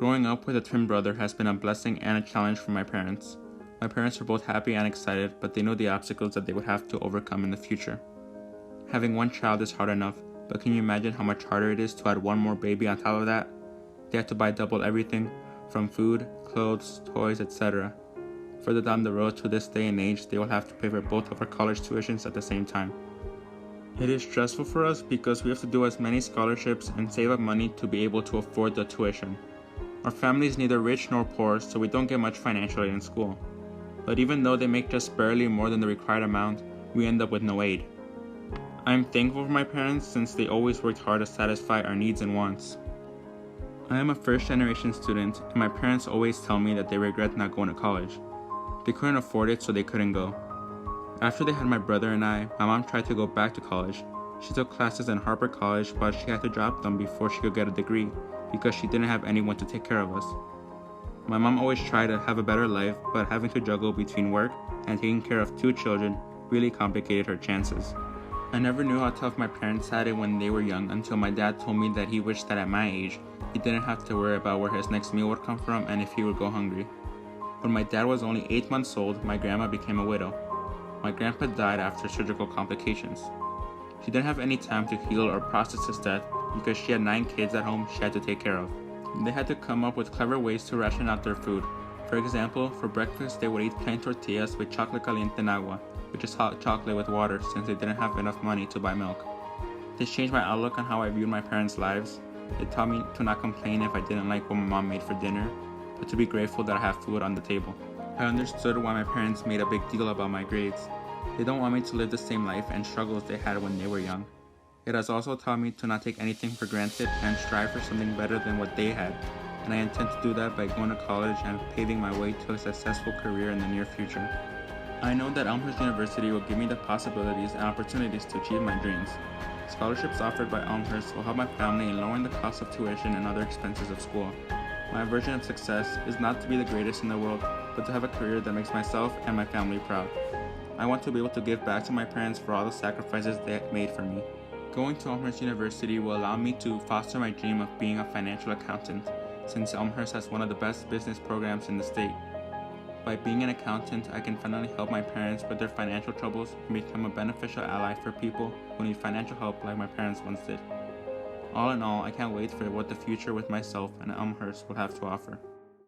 Growing up with a twin brother has been a blessing and a challenge for my parents. My parents are both happy and excited, but they know the obstacles that they would have to overcome in the future. Having one child is hard enough, but can you imagine how much harder it is to add one more baby on top of that? They have to buy double everything, from food, clothes, toys, etc. Further down the road to this day and age, they will have to pay for both of our college tuitions at the same time. It is stressful for us because we have to do as many scholarships and save up money to be able to afford the tuition. Our family is neither rich nor poor, so we don't get much financial aid in school. But even though they make just barely more than the required amount, we end up with no aid. I am thankful for my parents since they always worked hard to satisfy our needs and wants. I am a first-generation student, and my parents always tell me that they regret not going to college. They couldn't afford it, so they couldn't go. After they had my brother and I, my mom tried to go back to college. She took classes in Harper College, but she had to drop them before she could get a degree because she didn't have anyone to take care of us. My mom always tried to have a better life, but having to juggle between work and taking care of 2 children really complicated her chances. I never knew how tough my parents had it when they were young until my dad told me that he wished that at my age, he didn't have to worry about where his next meal would come from and if he would go hungry. When my dad was only 8 months old, my grandma became a widow. My grandpa died after surgical complications. She didn't have any time to heal or process his death because she had 9 kids at home she had to take care of. They had to come up with clever ways to ration out their food. For example, for breakfast they would eat plain tortillas with chocolate caliente en agua, which is hot chocolate with water since they didn't have enough money to buy milk. This changed my outlook on how I viewed my parents' lives. It taught me to not complain if I didn't like what my mom made for dinner, but to be grateful that I have food on the table. I understood why my parents made a big deal about my grades. They don't want me to live the same life and struggles they had when they were young. It has also taught me to not take anything for granted and strive for something better than what they had, and I intend to do that by going to college and paving my way to a successful career in the near future. I know that Elmhurst University will give me the possibilities and opportunities to achieve my dreams. Scholarships offered by Elmhurst will help my family in lowering the cost of tuition and other expenses of school. My version of success is not to be the greatest in the world, but to have a career that makes myself and my family proud. I want to be able to give back to my parents for all the sacrifices they have made for me. Going to Elmhurst University will allow me to foster my dream of being a financial accountant, since Elmhurst has one of the best business programs in the state. By being an accountant, I can finally help my parents with their financial troubles and become a beneficial ally for people who need financial help like my parents once did. All in all, I can't wait for what the future with myself and Elmhurst will have to offer.